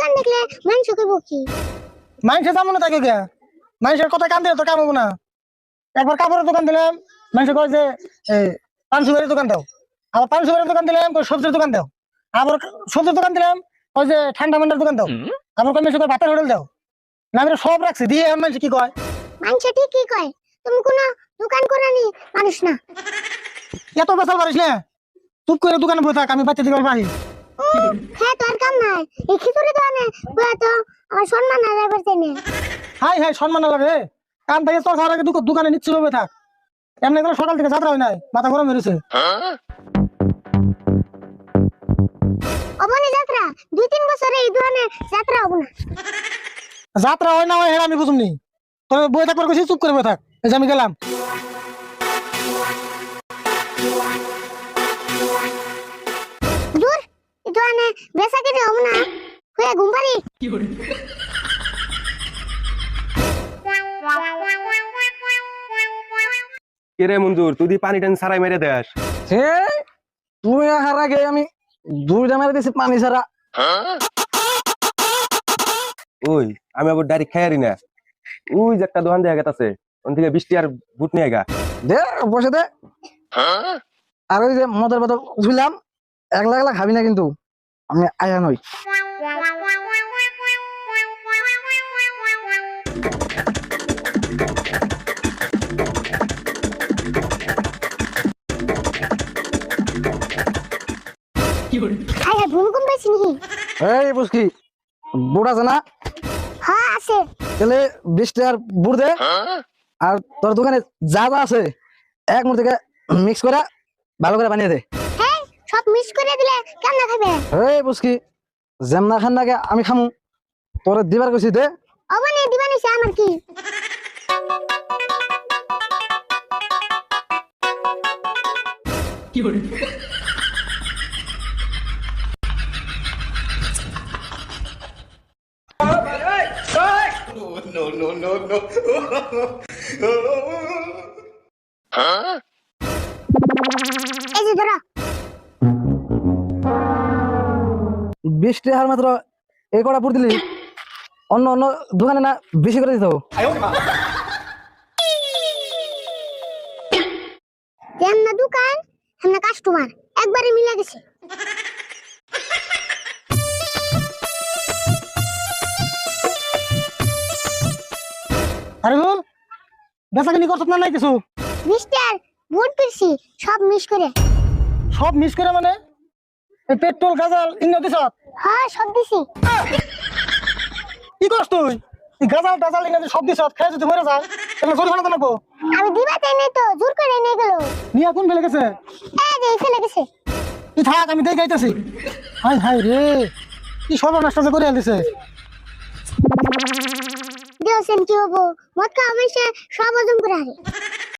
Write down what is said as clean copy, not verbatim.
দোকান দেখলে মানুষ কইব কি? মানুষের দাম মনে থাকে গে, মানুষের কথা কান দিলে তো কাম হবো না। একবার কাপড়ের দোকান দিলাম, মানুষে কয় যে পান সুপারির দোকান দাও। আবার পান সুপারির দোকান দিলাম, কয় সবজির দোকান দাও। আবার সবজির দোকান দিলাম, কয় যে ঠান্ডা মান্ডার দোকান দাও। আবার কয় মানুষে ভাতের হোটেল দাও। না আমি সব রাখছি দিয়ে মানুষ কি কয়, মানুষ ঠিকই কয়, তুমি কোনো দোকান করানি মানুষ না। এত বেসাল পারিস না, চুপ করে দোকানে বসে থাক, আমি বাচ্চা দিকে বাড়ি। হ্যাঁ তোর কাম নাই, এই খিচুড়ি দোকানে বলে তো আমার সম্মান হারাই করতে নেই। হাই হাই সম্মান লাগে, কান থেকে তোর খাওয়ার আগে দোকানে নিশ্চয় হবে থাক। এমনি করে সকাল থেকে যাত্রা হয় নাই, মাথা গরম হয়েছে। অবনি যাত্রা 2-3 বছরে এই দোকানে যাত্রা হবো না। যাত্রা হয় না হয় হ্যাঁ আমি বুঝুমনি, তবে বই থাকবার কিছু চুপ করে বই থাক, এই যে আমি গেলাম। দূর এই দোকানে বেচা কিনে হবো না, হয়ে ঘুম পারি। কেরে মঞ্জুর তুই পানি টানি সারাই মেরে দেস। হে তুই আসার আগে আমি দুইটা মেরে দিছি পানি ছাড়া। ওই আমি আবার ডাইরেক্ট খাইয়ারি না, ওই যে একটা দোকান দেখা গেছে ওন থেকে 20 আর বুট নিয়ে গা দে বসে দে। আর ওই যে মদের বোতল ধুইলাম, একলা একলা খাবি না কিন্তু, আমি আয়া নই। হাই হাই ঘুম ঘুম পাইছি নাকি? এই বুঝকি বুট আছে না? হ্যাঁ আছে। তাহলে 20 টাকার বুট দে, আর তোর দোকানে যা যা আছে এক মুঠ থেকে মিক্স করে ভালো করে বানিয়ে দে। হ্যাঁ সব মিস করে দিলে কেমন খাবে? এই বুঝকি যেমনা খান নাকি আমি খামু, তোরে দিবার কইছি দে। অবনি দিবানি সে আমার কি? এই যে ধরো 20 টাকার মাত্র এই কটা বুট দিলি, অন্য অন্য দোকানে না বেশি করে দিত। যেমন দোকান হেমনা কাস্টমার একবারে মিলে গেছে। আরে বল বেচা কিনি করছত না নাই কিছু? মিস্টার বুট পিরছি সব মিস করে। সব মিস করে মানে এই পেট্রোল গাজাল ইন্ন দিছ? হ্যাঁ সব দিছি। কি করছ তুই? এই গাজাল টাজাল ইন্ন সব দিছ, খেয়ে যদি মরে যায় তাহলে জরিমানা তো লাগবো। আমি দিবাতে নেই তো জোর করে নিয়ে গেল। নিয়া কোন ফেলে গেছে? এই যে ফেলে গেছে। তুই থাক আমি দেখে আইতাছি। হাই হাই রে, কি সর্বনাশ যে করে আনতেছে। দেওছেন কি হবো, মদ খাওয়া সব হজম করে হারে।